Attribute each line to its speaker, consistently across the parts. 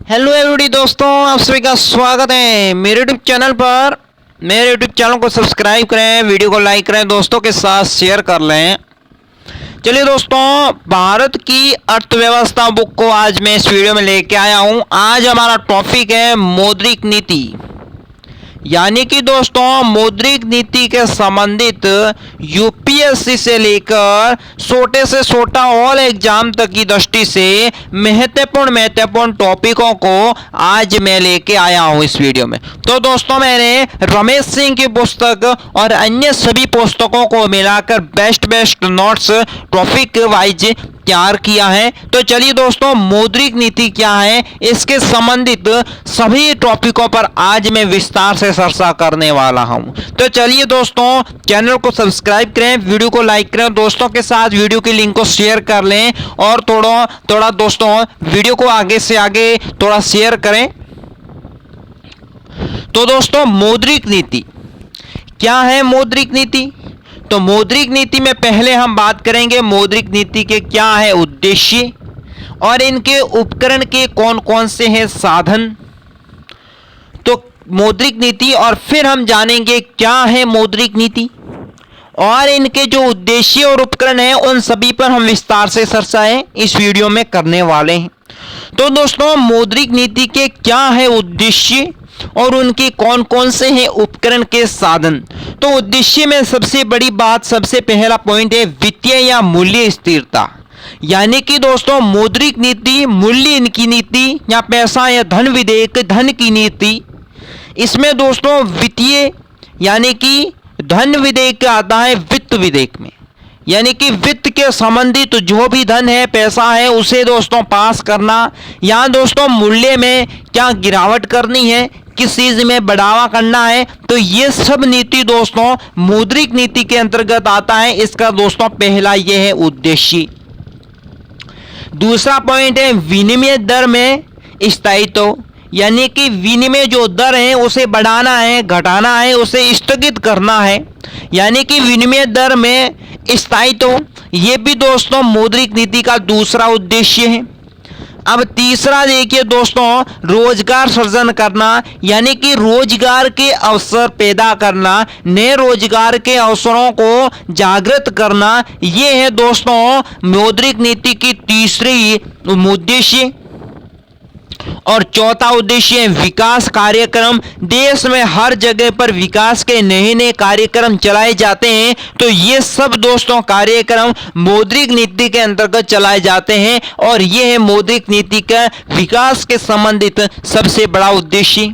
Speaker 1: Hello everybody दोस्तों, आप सभी का स्वागत है मेरे यूट्यूब चैनल पर। मेरे यूट्यूब चैनल को सब्सक्राइब करें, वीडियो को लाइक करें, दोस्तों के साथ शेयर कर लें। चलिए दोस्तों, भारत की अर्थव्यवस्था बुक को आज मैं इस वीडियो में लेके आया हूं। आज हमारा टॉपिक है मौद्रिक नीति, यानी कि दोस्तों मौद्रिक नीति के संबंधित यूपीएससी से लेकर छोटे से छोटा ऑल एग्जाम तक की दृष्टि से महत्वपूर्ण टॉपिकों को आज मैं लेके आया हूं इस वीडियो में। तो दोस्तों, मैंने रमेश सिंह की पुस्तक और अन्य सभी पुस्तकों को मिलाकर बेस्ट नोट्स टॉपिक वाइज तैयार किया है। तो चलिए दोस्तों, मौद्रिक नीति क्या है, इसके संबंधित सभी टॉपिकों पर आज मैं विस्तार से चर्चा करने वाला हूं। तो चलिए दोस्तों, चैनल को सब्सक्राइब करें, वीडियो को लाइक करें, दोस्तों के साथ वीडियो की लिंक को शेयर कर लें और थोड़ा दोस्तों वीडियो को आगे से आगे थोड़ा शेयर करें। तो दोस्तों, मौद्रिक नीति क्या है? मौद्रिक नीति, तो मौद्रिक नीति में पहले हम बात करेंगे मौद्रिक नीति के क्या है उद्देश्य और इनके उपकरण के कौन कौन से हैं साधन। तो मौद्रिक नीति, और फिर हम जानेंगे क्या है मौद्रिक नीति और इनके जो उद्देश्य और उपकरण हैं उन सभी पर हम विस्तार से चर्चाएं इस वीडियो में करने वाले हैं। तो दोस्तों, मौद्रिक नीति के क्या है उद्देश्य और उनके कौन कौन से हैं उपकरण के साधन। तो उद्देश्य में सबसे बड़ी बात, सबसे पहला पॉइंट है वित्तीय या मूल्य स्थिरता, यानी कि दोस्तों मौद्रिक नीति मूल्य की नीति या पैसा या धन विधेयक धन की नीति। इसमें दोस्तों वित्तीय यानी कि धन विधेयक आता है वित्त विधेयक में, यानी कि वित्त के संबंधित जो भी धन है, पैसा है, उसे दोस्तों पास करना, या दोस्तों मूल्य में क्या गिरावट करनी है, किस चीज में बढ़ावा करना है। तो ये सब नीति दोस्तों मौद्रिक नीति के अंतर्गत आता है। इसका दोस्तों पहला ये है उद्देश्य। दूसरा पॉइंट है विनिमय दर में स्थायित्व, यानी कि विनिमय जो दर है उसे बढ़ाना है, घटाना है, उसे स्थगित करना है, यानी कि विनिमय दर में स्थायित्व। ये भी दोस्तों मौद्रिक नीति का दूसरा उद्देश्य है। अब तीसरा देखिए दोस्तों, रोजगार सृजन करना, यानी कि रोजगार के अवसर पैदा करना, नए रोजगार के अवसरों को जागृत करना। ये है दोस्तों मौद्रिक नीति की तीसरी उद्देश्य। और चौथा उद्देश्य है विकास कार्यक्रम। देश में हर जगह पर विकास के नए नए कार्यक्रम चलाए जाते हैं। तो ये सब दोस्तों कार्यक्रम मौद्रिक नीति के अंतर्गत चलाए जाते हैं और ये है मौद्रिक नीति का विकास के संबंधित सबसे बड़ा उद्देश्य।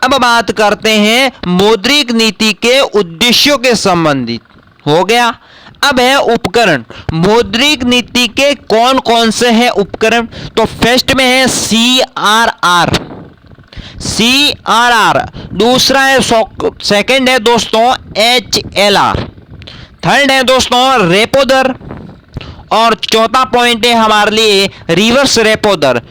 Speaker 1: अब बात करते हैं मौद्रिक नीति के उद्देश्यों के संबंधित, हो गया। अब है उपकरण। मौद्रिक नीति के कौन कौन से हैं उपकरण? तो फर्स्ट में है CRR, दूसरा है सेकंड है दोस्तों HLR, थर्ड है दोस्तों रेपो दर, और चौथा पॉइंट है हमारे लिए रिवर्स रेपो दर।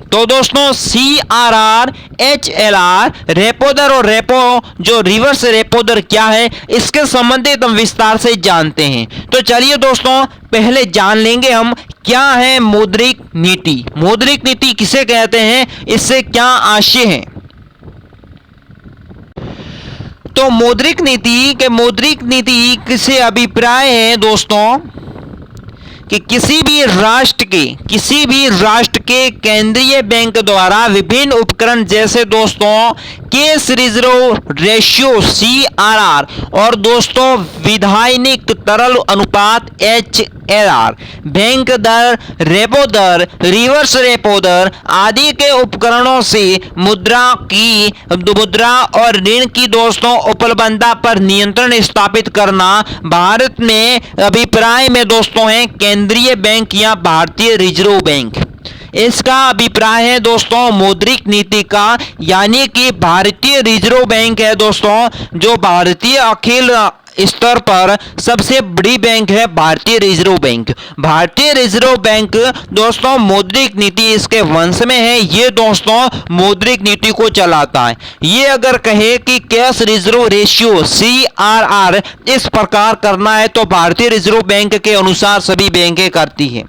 Speaker 1: तो दोस्तों CRR, HLR, रेपो दर और रेपो जो रिवर्स रेपो दर क्या है, इसके संबंधित हम विस्तार से जानते हैं। तो चलिए दोस्तों, पहले जान लेंगे हम क्या है मौद्रिक नीति। मौद्रिक नीति किसे कहते हैं, इससे क्या आशय है। तो मौद्रिक नीति किसे अभिप्राय है दोस्तों कि किसी भी राष्ट्र के केंद्रीय बैंक द्वारा विभिन्न उपकरण जैसे दोस्तों कैश रिजर्व रेशियो CRR और दोस्तों विधायनिक तरल अनुपात HLR, बैंक दर, रेपो दर, रिवर्स रेपो दर आदि के उपकरणों से मुद्रा और ऋण की दोस्तों उपलब्धता पर नियंत्रण स्थापित करना भारत में अभिप्राय में दोस्तों है केंद्रीय बैंक या भारतीय रिजर्व बैंक। इसका अभिप्राय है दोस्तों मौद्रिक नीति का, यानी कि भारतीय रिजर्व बैंक है दोस्तों, जो भारतीय अखिल स्तर पर सबसे बड़ी बैंक है भारतीय रिजर्व बैंक। भारतीय रिजर्व बैंक दोस्तों मौद्रिक नीति इसके वंश में है, ये दोस्तों मौद्रिक नीति को चलाता है। ये अगर कहे कि कैश रिजर्व रेशियो CRR इस प्रकार करना है तो भारतीय रिजर्व बैंक के अनुसार सभी बैंकें करती हैं।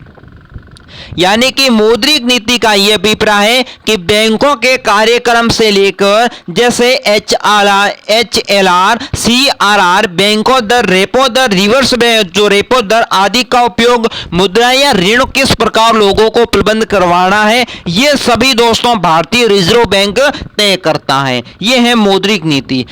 Speaker 1: यानी कि मौद्रिक नीति का यह अभिप्राय है कि बैंकों के कार्यक्रम से लेकर जैसे HLR, CRR, बैंकों दर, रेपो दर, रिवर्स जो रेपो दर आदि का उपयोग मुद्रा या ऋण किस प्रकार लोगों को प्रबंध करवाना है, ये सभी दोस्तों भारतीय रिजर्व बैंक तय करता है। यह है मौद्रिक नीति।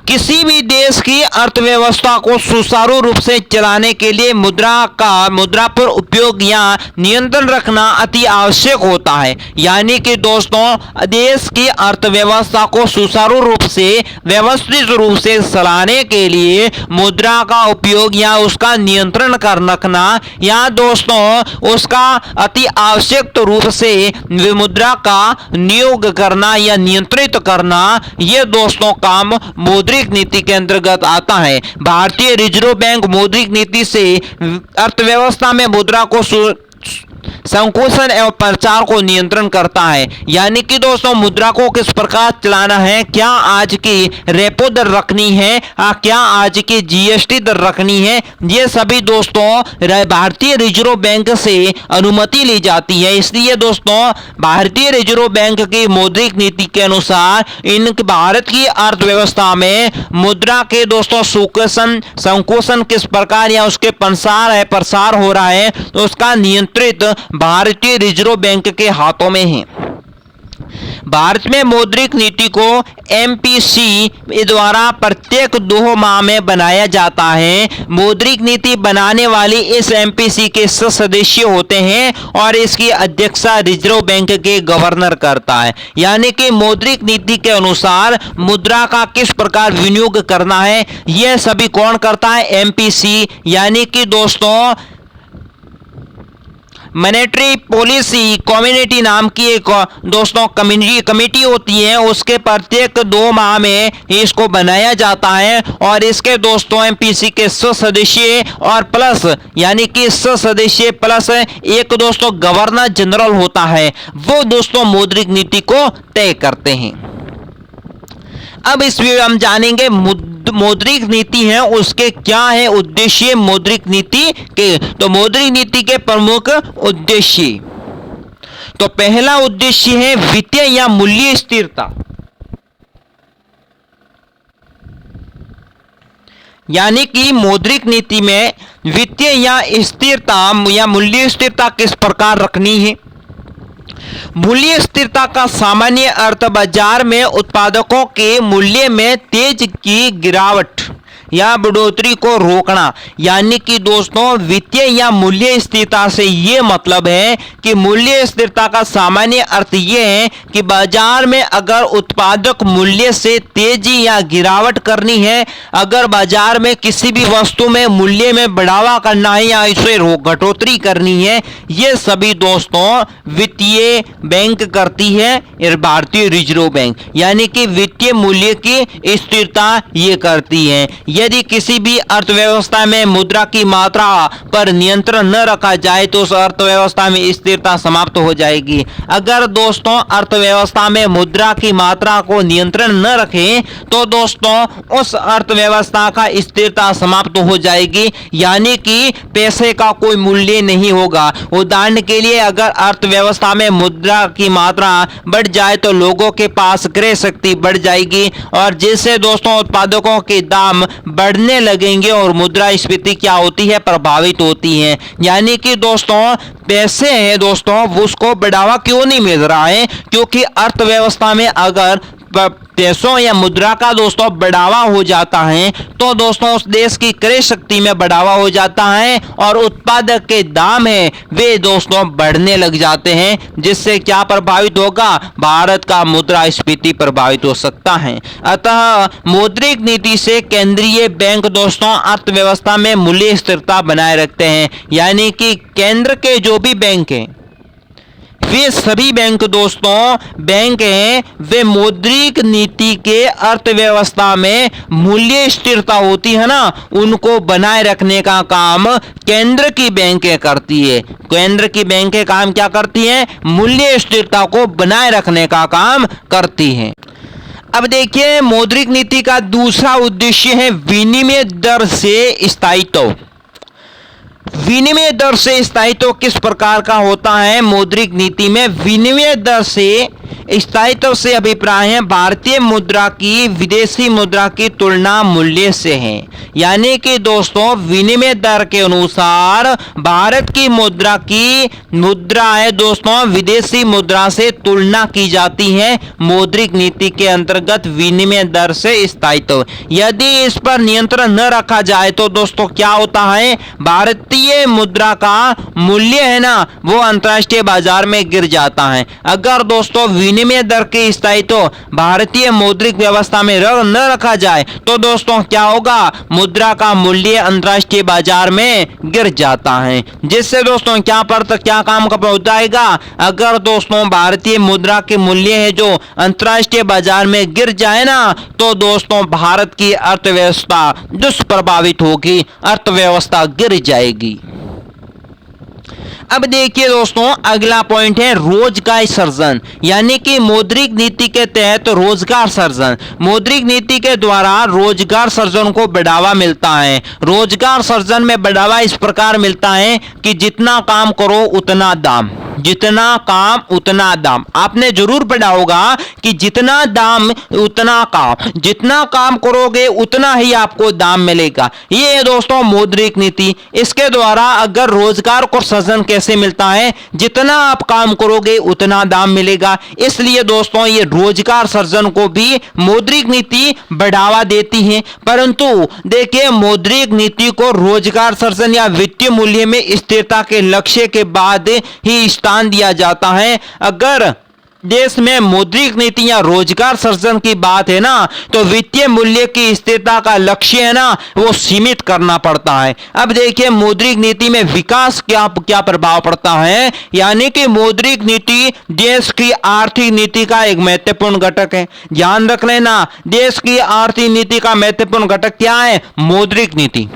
Speaker 1: किसी भी देश की अर्थव्यवस्था को सुचारू रूप से चलाने के लिए मुद्रा पर उपयोग या नियंत्रण रखना अति आवश्यक होता है। यानी कि दोस्तों देश की अर्थव्यवस्था को सुचारू रूप से व्यवस्थित रूप से चलाने के लिए मुद्रा का उपयोग या उसका नियंत्रण कर रखना या दोस्तों उसका अति आवश्यक रूप से मुद्रा का नियोग करना या नियंत्रित करना, यह दोस्तों काम मौद्रिक नीति के अंतर्गत आता है। भारतीय रिजर्व बैंक मौद्रिक नीति से अर्थव्यवस्था में मुद्रा को संकुचन एवं प्रचार को नियंत्रण करता है। यानी कि दोस्तों मुद्रा को किस प्रकार चलाना है, क्या आज की रेपो दर रखनी है, क्या आज की GST दर रखनी है, ये सभी दोस्तों भारतीय रिजर्व बैंक से अनुमति ली जाती है। इसलिए दोस्तों भारतीय रिजर्व बैंक की मौद्रिक नीति के अनुसार इन भारत की अर्थव्यवस्था में मुद्रा के दोस्तों संकुचन किस प्रकार या उसके प्रसार हो रहा है, तो उसका नियंत्रित भारतीय रिजर्व बैंक के हाथों में है। भारत में मौद्रिक नीति को MPC द्वारा प्रत्येक 2 माह में बनाया जाता है। मौद्रिक नीति बनाने वाली इस MPC के सदस्य होते हैं और इसकी अध्यक्षता रिजर्व बैंक के गवर्नर करता है। यानी कि मौद्रिक नीति के अनुसार मुद्रा का किस प्रकार विनियोग करना है, यह सभी कौन करता है, MPC। यानी कि दोस्तों मॉनेटरी पॉलिसी कम्युनिटी नाम की एक दोस्तों कमेटी होती है, उसके प्रत्येक 2 माह में इसको बनाया जाता है और इसके दोस्तों MPC के सदस्य और प्लस यानी कि सदस्य प्लस एक दोस्तों गवर्नर जनरल होता है, वो दोस्तों मौद्रिक नीति को तय करते हैं। अब इस वीडियो हम जानेंगे मौद्रिक नीति है उसके क्या है उद्देश्य मौद्रिक नीति के। तो मौद्रिक नीति के प्रमुख उद्देश्य, तो पहला उद्देश्य है वित्तीय या मूल्य स्थिरता। यानी कि मौद्रिक नीति में वित्तीय या स्थिरता या मूल्य स्थिरता किस प्रकार रखनी है। मूल्य स्थिरता का सामान्य अर्थ बाजार में उत्पादकों के मूल्य में तेज की गिरावट या बढ़ोतरी को रोकना। यानी कि दोस्तों वित्तीय या मूल्य स्थिरता से ये मतलब है कि मूल्य स्थिरता का सामान्य अर्थ ये है कि बाजार में अगर उत्पादक मूल्य से तेजी या गिरावट करनी है, अगर बाजार में किसी भी वस्तु में मूल्य में बढ़ावा करना है या इसे घटोतरी करनी है, ये सभी दोस्तों वित्तीय बैंक करती है भारतीय रिजर्व बैंक। यानी कि वित्तीय मूल्य की स्थिरता ये करती है। यदि किसी भी अर्थव्यवस्था में मुद्रा की मात्रा पर नियंत्रण न रखा जाए तो उस अर्थव्यवस्था में स्थिरता समाप्त हो जाएगी। अगर दोस्तों अर्थव्यवस्था में मुद्रा की मात्रा को नियंत्रण न रखें तो दोस्तों उस अर्थव्यवस्था का स्थिरता समाप्त हो जाएगी। यानी कि पैसे का कोई मूल्य नहीं होगा। उदाहरण के लिए अगर अर्थव्यवस्था में मुद्रा की मात्रा बढ़ जाए तो लोगों के पास क्रय शक्ति बढ़ जाएगी और जिससे दोस्तों उत्पादकों के दाम बढ़ने लगेंगे और मुद्रास्फीति क्या होती है, प्रभावित होती है। यानी कि दोस्तों पैसे हैं दोस्तों उसको बढ़ावा क्यों नहीं मिल रहा है, क्योंकि अर्थव्यवस्था में अगर पैसों या मुद्रा का दोस्तों बढ़ावा हो जाता है तो दोस्तों उस देश की क्रय शक्ति में बढ़ावा हो जाता है और उत्पादक के दाम है वे दोस्तों बढ़ने लग जाते हैं, जिससे क्या प्रभावित होगा, भारत का मुद्रास्फीति प्रभावित हो सकता है। अतः मौद्रिक नीति से केंद्रीय बैंक दोस्तों अर्थव्यवस्था में मूल्य स्थिरता बनाए रखते हैं। यानी कि केंद्र के जो भी बैंक हैं वे सभी बैंक दोस्तों बैंक हैं, वे मौद्रिक नीति के अर्थव्यवस्था में मूल्य स्थिरता होती है ना, उनको बनाए रखने का काम केंद्र की बैंकें करती है। केंद्र की बैंकें काम क्या करती हैं, मूल्य स्थिरता को बनाए रखने का काम करती हैं। अब देखिए मौद्रिक नीति का दूसरा उद्देश्य है विनिमय दर से स्थायित्व। विनिमय दर से स्थायित्व किस प्रकार का होता है? मौद्रिक नीति में विनिमय दर से स्थायित्व से अभिप्राय है भारतीय मुद्रा की विदेशी मुद्रा की तुलना मूल्य से है। यानी कि दोस्तों विनिमय दर के अनुसार भारत की मुद्रा है दोस्तों विदेशी मुद्रा से तुलना की जाती है मौद्रिक नीति के अंतर्गत विनिमय दर से स्थायित्व। यदि इस पर नियंत्रण न रखा जाए तो दोस्तों क्या होता है, भारतीय मुद्रा का मूल्य है ना वो अंतर्राष्ट्रीय बाजार में गिर जाता है। अगर दोस्तों विनिमय दर के स्थायित्व भारतीय मौद्रिक व्यवस्था में न रखा जाए तो दोस्तों क्या होगा, मुद्रा का मूल्य अंतर्राष्ट्रीय बाजार में गिर जाता है, जिससे दोस्तों क्या काम का हो जाएगा। अगर दोस्तों भारतीय मुद्रा के मूल्य है जो अंतर्राष्ट्रीय बाजार में गिर जाए ना तो दोस्तों भारत की अर्थव्यवस्था दुष्प्रभावित होगी, अर्थव्यवस्था गिर जाएगी। अब देखिए दोस्तों अगला पॉइंट है रोजगार सृजन, यानी कि मौद्रिक नीति के तहत रोजगार सृजन। मौद्रिक नीति के द्वारा रोजगार सृजन को बढ़ावा मिलता है। रोजगार सृजन में बढ़ावा इस प्रकार मिलता है कि जितना काम करो उतना दाम, जितना काम उतना दाम। आपने जरूर पढ़ा होगा कि जितना दाम उतना काम, जितना काम करोगे उतना ही आपको दाम मिलेगा। ये है दोस्तों मौद्रिक नीति। इसके द्वारा अगर रोजगार को सृजन कैसे मिलता है, जितना आप काम करोगे उतना दाम मिलेगा। इसलिए दोस्तों ये रोजगार सृजन को भी मौद्रिक नीति बढ़ावा देती है। परंतु देखिए मौद्रिक नीति को रोजगार सृजन या वित्तीय मूल्य में स्थिरता के लक्ष्य के बाद ही स्थान दिया जाता है। अगर देश में मौद्रिक नीति या रोजगार सृजन की बात है ना तो वित्तीय मूल्य की स्थिरता का लक्ष्य है ना वो सीमित करना पड़ता है। अब देखिए मौद्रिक नीति में विकास क्या प्रभाव पड़ता है, यानी कि मौद्रिक नीति देश की आर्थिक नीति का एक महत्वपूर्ण घटक है। ध्यान रख लेना, देश की आर्थिक नीति का महत्वपूर्ण घटक क्या है, मौद्रिक नीति।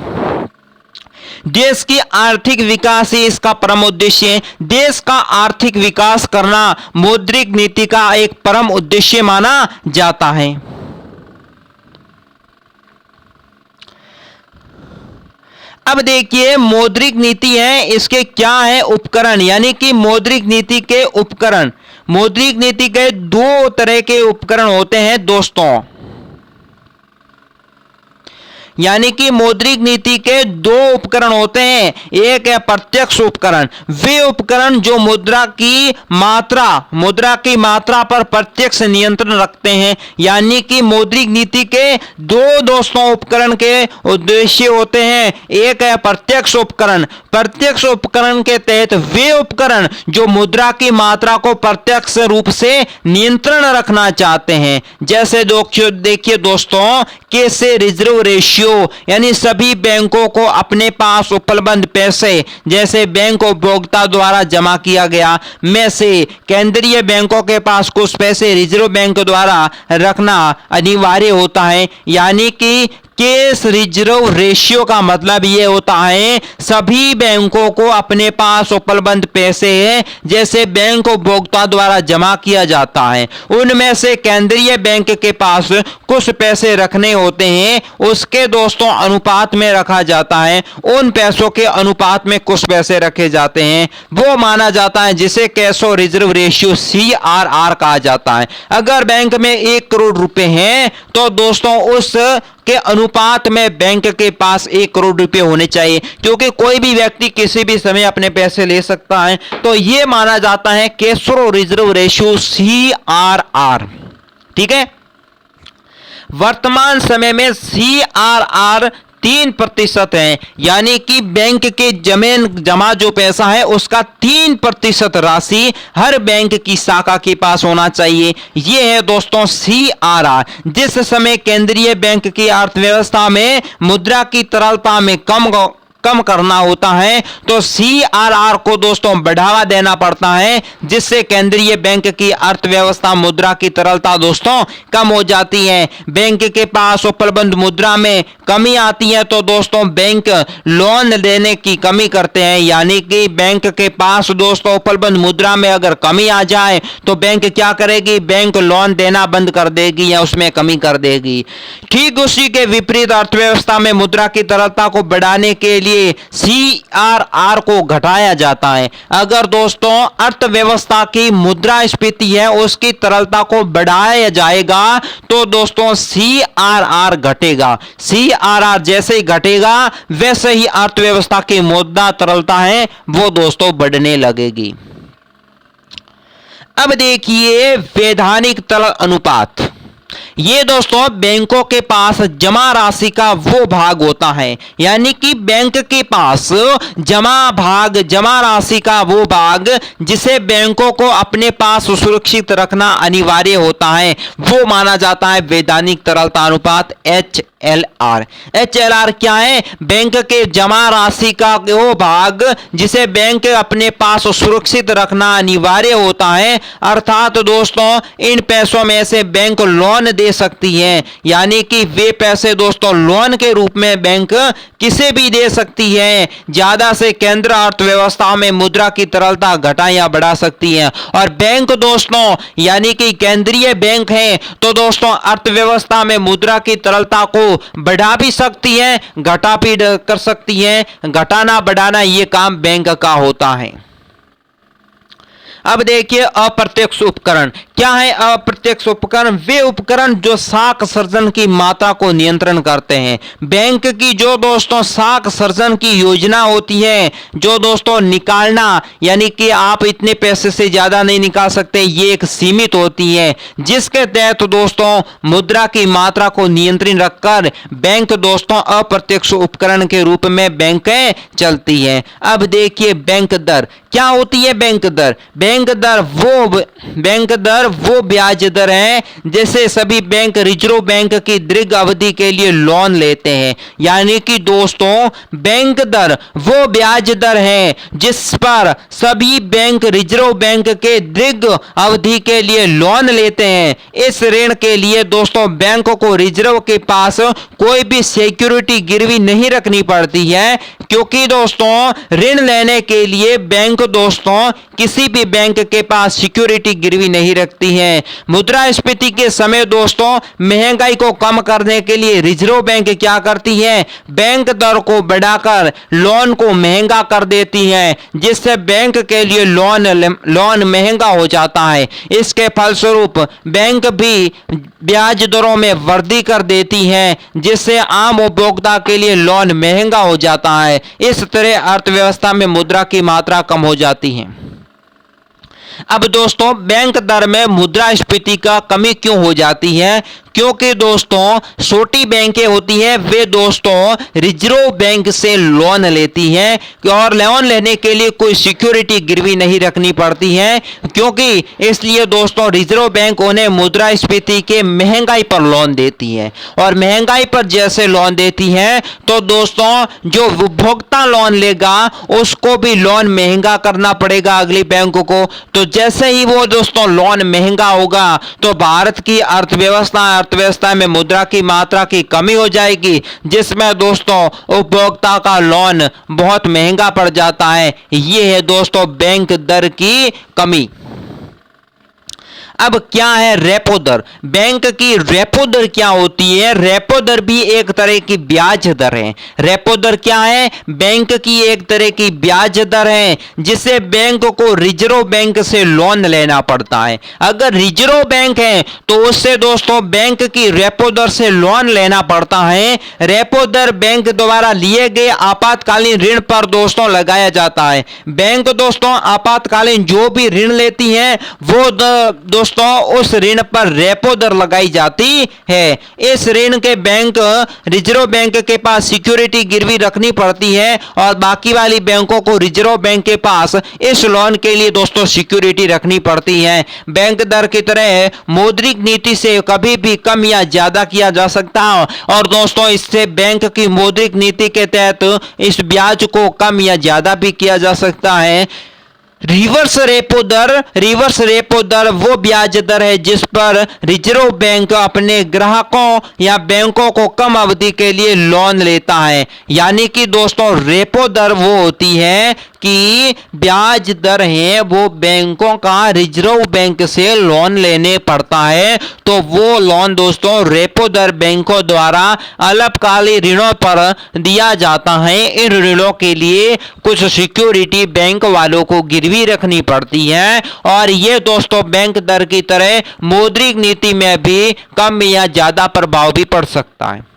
Speaker 1: देश की आर्थिक विकास ही इसका परम उद्देश्य है। देश का आर्थिक विकास करना मौद्रिक नीति का एक परम उद्देश्य माना जाता है। अब देखिए मौद्रिक नीति है, इसके क्या है उपकरण, यानी कि मौद्रिक नीति के उपकरण। मौद्रिक नीति के दो तरह के उपकरण होते हैं दोस्तों, यानी कि मौद्रिक नीति के दो उपकरण होते हैं। एक है प्रत्यक्ष उपकरण, वे उपकरण जो मुद्रा की मात्रा पर प्रत्यक्ष नियंत्रण रखते हैं। यानी कि मौद्रिक नीति के दो दोस्तों उपकरण के उद्देश्य होते हैं। एक है प्रत्यक्ष उपकरण। प्रत्यक्ष उपकरण के तहत वे उपकरण जो मुद्रा की मात्रा को प्रत्यक्ष रूप से नियंत्रण रखना चाहते हैं। जैसे देखिए दोस्तों कैसे रिजर्व रेशियो, यानी सभी बैंकों को अपने पास उपलब्ध पैसे जैसे बैंक उपभोक्ता द्वारा जमा किया गया में से केंद्रीय बैंकों के पास कुछ पैसे रिजर्व बैंक द्वारा रखना अनिवार्य होता है। यानी कि कैश रिजर्व रेशियो का मतलब यह होता है सभी बैंकों को अपने पास उपलब्ध पैसे जैसे बैंक उपभोक्ता द्वारा जमा किया जाता है उनमें से केंद्रीय बैंक के पास कुछ पैसे रखने होते हैं, उसके दोस्तों अनुपात में रखा जाता है। उन पैसों के अनुपात में कुछ पैसे रखे जाते हैं, वो माना जाता है जिसे कैश रिजर्व रेशियो CRR कहा जाता है। अगर बैंक में 1 करोड़ रुपए हैं तो दोस्तों उस के अनुपात में बैंक के पास 1 करोड़ रुपए होने चाहिए, क्योंकि कोई भी व्यक्ति किसी भी समय अपने पैसे ले सकता है। तो यह माना जाता है कैश रिजर्व रेशियो CRR। ठीक है, वर्तमान समय में CRR 3% है, यानी कि बैंक के जमा जो पैसा है उसका 3% राशि हर बैंक की शाखा के पास होना चाहिए। यह है दोस्तों CRR। जिस समय केंद्रीय बैंक की अर्थव्यवस्था में मुद्रा की तरलता में कम करना होता है तो CRR को दोस्तों बढ़ावा देना पड़ता है, जिससे केंद्रीय बैंक की अर्थव्यवस्था मुद्रा की तरलता दोस्तों कम हो जाती है। बैंक के पास उपलब्ध मुद्रा में कमी आती है तो दोस्तों बैंक लोन देने की कमी करते हैं। यानी कि बैंक के पास दोस्तों उपलब्ध मुद्रा में अगर कमी आ जाए तो बैंक क्या करेगी, बैंक लोन देना बंद कर देगी या उसमें कमी कर देगी। ठीक उसी के विपरीत अर्थव्यवस्था में मुद्रा की तरलता को बढ़ाने के लिए लिए CRR को घटाया जाता है। अगर दोस्तों अर्थव्यवस्था की मुद्रास्फीति है उसकी तरलता को बढ़ाया जाएगा तो दोस्तों CRR घटेगा। CRR जैसे ही घटेगा वैसे ही अर्थव्यवस्था की मुद्रा तरलता है वो दोस्तों बढ़ने लगेगी। अब देखिए वैधानिक तरल अनुपात। ये दोस्तों बैंकों के पास जमा राशि का वो भाग होता है, यानी कि बैंक के पास जमा राशि का वो भाग जिसे बैंकों को अपने पास सुरक्षित रखना अनिवार्य होता है वो माना जाता है वैधानिक तरलता अनुपात HLR। HLR क्या है? बैंक के जमा राशि का वो भाग जिसे बैंक अपने पास सुरक्षित रखना अनिवार्य होता है, अर्थात दोस्तों इन पैसों में से बैंक लोन दे सकती है, यानी कि वे पैसे दोस्तों लोन के रूप में बैंक किसे भी दे सकती है। ज्यादा से केंद्र अर्थव्यवस्था में मुद्रा की तरलता घटा या बढ़ा सकती है। और बैंक दोस्तों यानी कि केंद्रीय बैंक है तो दोस्तों अर्थव्यवस्था में मुद्रा की तरलता को बढ़ा भी सकती है, घटा भी कर सकती है। घटाना बढ़ाना ये काम बैंक का होता है। अब देखिए अप्रत्यक्ष उपकरण। क्या है अप्रत्यक्ष उपकरण? वे उपकरण जो साख सर्जन की मात्रा को नियंत्रण करते हैं। बैंक की जो दोस्तों साख सर्जन की योजना होती है, जो दोस्तों निकालना यानी कि आप इतने पैसे से ज्यादा नहीं निकाल सकते, ये एक सीमित होती है, जिसके तहत दोस्तों मुद्रा की मात्रा को नियंत्रित रखकर बैंक दोस्तों अप्रत्यक्ष उपकरण के रूप में बैंकें चलती है। अब देखिए बैंक दर। क्या होती है बैंक दर? बैंक दर वो ब्याज दर है जैसे सभी बैंक रिजर्व बैंक की दीर्घ अवधि के लिए लोन लेते हैं। यानी कि दोस्तों बैंक दर वो ब्याज दर है जिस पर सभी बैंक रिजर्व बैंक के दीर्घ अवधि के लिए लोन लेते हैं। इस ऋण के लिए दोस्तों बैंक को रिजर्व के पास कोई भी सिक्योरिटी गिरवी नहीं रखनी पड़ती है, क्योंकि दोस्तों ऋण लेने के लिए बैंक दोस्तों किसी भी बैंक के पास सिक्योरिटी गिरवी नहीं रखती है। मुद्रास्फीति के समय दोस्तों महंगाई को कम करने के लिए रिजर्व बैंक क्या करती है? बैंक दर को बढ़ाकर लोन को महंगा कर देती है, जिससे बैंक के लिए लोन महंगा हो जाता है। इसके फलस्वरूप बैंक भी ब्याज दरों में वृद्धि कर देती है, जिससे आम उपभोक्ता के लिए लोन महंगा हो जाता है। इस तरह अर्थव्यवस्था में मुद्रा की मात्रा कम हो जाती है। अब दोस्तों बैंक दर में मुद्रास्फीति का कमी क्यों हो जाती है? क्योंकि दोस्तों छोटी बैंकें होती हैं वे दोस्तों रिजर्व बैंक से लोन लेती हैं और लोन लेने के लिए कोई सिक्योरिटी गिरवी नहीं रखनी पड़ती है, क्योंकि इसलिए दोस्तों रिजर्व बैंक उन्हें मुद्रास्फीति के महंगाई पर लोन देती है। और महंगाई पर जैसे लोन देती है तो दोस्तों जो उपभोक्ता लोन लेगा उसको भी लोन महंगा करना पड़ेगा अगली बैंक को। तो जैसे ही वो दोस्तों लोन महंगा होगा तो भारत की अर्थव्यवस्था में मुद्रा की मात्रा की कमी हो जाएगी, जिसमें दोस्तों उपभोक्ता का लोन बहुत महंगा पड़ जाता है। ये है दोस्तों बैंक दर की कमी। अब क्या है रेपो दर? बैंक की रेपो दर क्या होती है? रेपो दर भी एक तरह की ब्याज दर है। रेपो दर क्या है? बैंक की एक तरह की ब्याज दर है जिसे बैंक को रिजर्व बैंक से लोन लेना पड़ता है। अगर रिजर्व बैंक है तो उससे दोस्तों बैंक की रेपो दर से लोन लेना पड़ता है। रेपो दर बैंक द्वारा लिए गए आपातकालीन ऋण पर दोस्तों लगाया जाता है। बैंक दोस्तों आपातकालीन जो भी ऋण लेती है वो दोस्तों उस ऋण पर रेपो दर लगाई जाती है। इस ऋण के बैंक रिजर्व बैंक के पास सिक्योरिटी गिरवी रखनी पड़ती है और बाकी वाली बैंकों को रिजर्व बैंक के पास इस लोन के लिए दोस्तों सिक्योरिटी रखनी पड़ती है। बैंक दर की तरह मौद्रिक नीति से कभी भी कम या ज्यादा किया जा सकता है और दोस्तों इससे बैंक की मौद्रिक नीति के तहत इस ब्याज को कम या ज्यादा भी किया जा सकता है। रिवर्स रेपो दर वो ब्याज दर है जिस पर रिजर्व बैंक अपने ग्राहकों या बैंकों को कम अवधि के लिए लोन लेता है। यानी कि दोस्तों रेपो दर वो होती है की ब्याज दर है वो बैंकों का रिजर्व बैंक से लोन लेने पड़ता है, तो वो लोन दोस्तों रेपो दर बैंकों द्वारा अल्पकालिक ऋणों पर दिया जाता है। इन ऋणों के लिए कुछ सिक्योरिटी बैंक वालों को गिरवी रखनी पड़ती है और ये दोस्तों बैंक दर की तरह मौद्रिक नीति में भी कम या ज्यादा प्रभाव भी पड़ सकता है।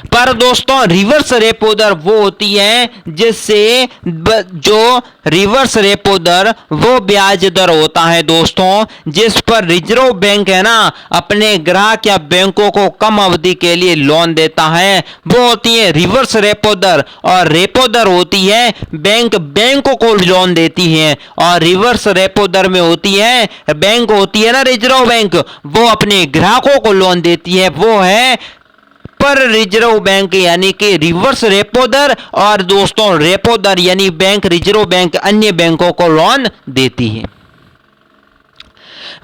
Speaker 1: पर दोस्तों रिवर्स रेपो दर वो होती है जिससे जो रिवर्स रेपो दर वो ब्याज दर होता है दोस्तों जिस पर रिजर्व बैंक है ना अपने ग्राहक या बैंकों को कम अवधि के लिए लोन देता है, वो होती है रिवर्स रेपो दर। और रेपो दर होती है बैंकों को लोन देती है और रिवर्स रेपो दर में होती है बैंक होती है ना रिजर्व बैंक, वो अपने ग्राहकों को लोन देती है, वो है पर रिजर्व बैंक यानी कि रिवर्स रेपो दर। और दोस्तों रेपो दर यानी बैंक रिजर्व बैंक अन्य बैंकों को लोन देती है।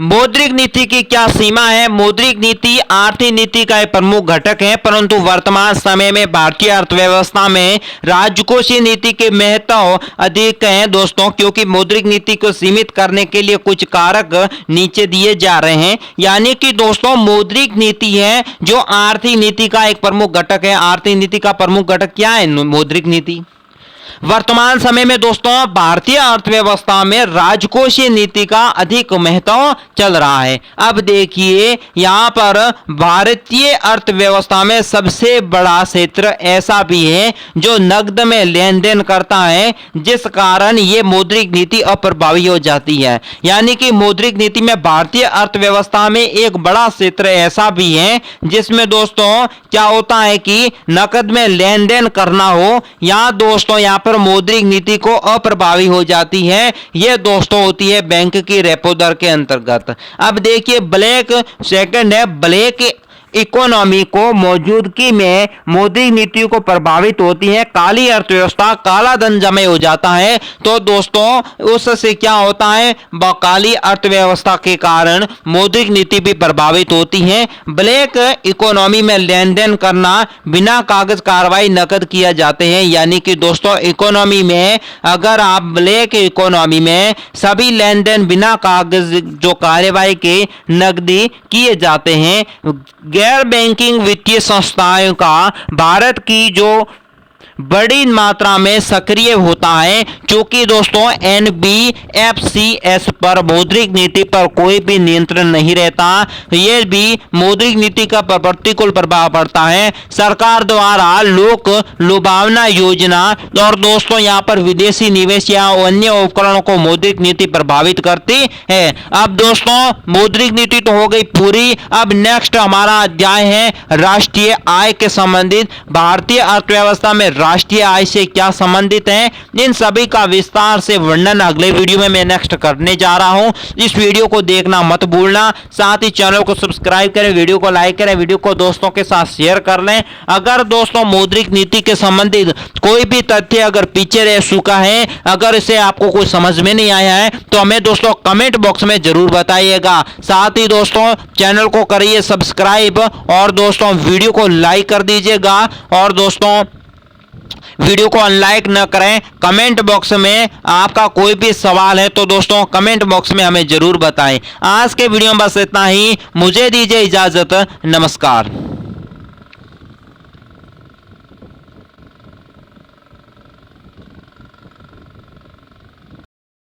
Speaker 1: मौद्रिक नीति की क्या सीमा है? मौद्रिक नीति आर्थिक नीति का एक प्रमुख घटक है, परंतु वर्तमान समय में भारतीय अर्थव्यवस्था में राजकोषीय नीति के महत्व अधिक है दोस्तों, क्योंकि मौद्रिक नीति को सीमित करने के लिए कुछ कारक नीचे दिए जा रहे हैं। यानी कि दोस्तों मौद्रिक नीति है जो आर्थिक नीति का एक प्रमुख घटक है। आर्थिक नीति का प्रमुख घटक क्या है? मौद्रिक नीति। वर्तमान समय में दोस्तों भारतीय अर्थव्यवस्था में राजकोषीय नीति का अधिक महत्व चल रहा है। अब देखिए यहां पर भारतीय अर्थव्यवस्था में सबसे बड़ा क्षेत्र ऐसा भी है जो नकद में लेन देन करता है, जिस कारण यह मौद्रिक नीति अप्रभावी हो जाती है। यानी कि मौद्रिक नीति में भारतीय अर्थव्यवस्था में एक बड़ा क्षेत्र ऐसा भी है जिसमें दोस्तों क्या होता है कि नकद में लेन देन करना हो, यहां दोस्तों यहां पर मौद्रिक नीति को अप्रभावी हो जाती है। यह दोस्तों होती है बैंक की रेपो दर के अंतर्गत। अब देखिए ब्लैक सेकंड है, ब्लैक इकोनॉमी को मौजूदगी में मौद्रिक नीति को प्रभावित होती है। काली अर्थव्यवस्था, काला धन जमा हो जाता है, तो दोस्तों उससे क्या होता है, काली अर्थव्यवस्था के कारण मौद्रिक नीति भी प्रभावित होती है। ब्लैक इकोनॉमी में लेन देन करना बिना कागज कार्रवाई नकद किया जाते हैं। यानी कि दोस्तों इकोनॉमी में अगर आप ब्लैक इकोनॉमी में सभी लेन देन बिना कागज जो कार्रवाई के नकदी किए जाते हैं। गैर बैंकिंग वित्तीय संस्थाओं का भारत की जो बड़ी मात्रा में सक्रिय होता है, क्योंकि दोस्तों NBFCs पर मौद्रिक नीति पर कोई भी नियंत्रण नहीं रहता, यह भी मौद्रिक नीति का प्रतिकूल प्रभाव पड़ता है। सरकार द्वारा लोक लुभावना योजना और दोस्तों यहां पर विदेशी निवेश या अन्य उपकरणों को मौद्रिक नीति प्रभावित करती है। अब दोस्तों मौद्रिक नीति तो हो गई पूरी। अब नेक्स्ट हमारा अध्याय है राष्ट्रीय आय के संबंधित। भारतीय अर्थव्यवस्था में राष्ट्रीय आय से क्या संबंधित है, इन सभी का विस्तार से वर्णन अगले वीडियो में मैं नेक्स्ट करने जा रहा हूं। इस वीडियो को देखना मत भूलना, साथ ही चैनल को सब्सक्राइब करें, वीडियो को लाइक करें, वीडियो को दोस्तों के साथ शेयर कर लें। अगर दोस्तों मौद्रिक नीति के संबंधित कोई भी तथ्य अगर पीछे रह चुका है, अगर इसे आपको कोई समझ में नहीं आया है, तो हमें दोस्तों कमेंट बॉक्स में जरूर बताइएगा। साथ ही दोस्तों चैनल को करिए सब्सक्राइब और दोस्तों वीडियो को लाइक कर दीजिएगा। और दोस्तों वीडियो को अनलाइक न करें। कमेंट बॉक्स में आपका कोई भी सवाल है तो दोस्तों कमेंट बॉक्स में हमें जरूर बताएं। आज के वीडियो में बस इतना ही, मुझे दीजिए इजाजत, नमस्कार।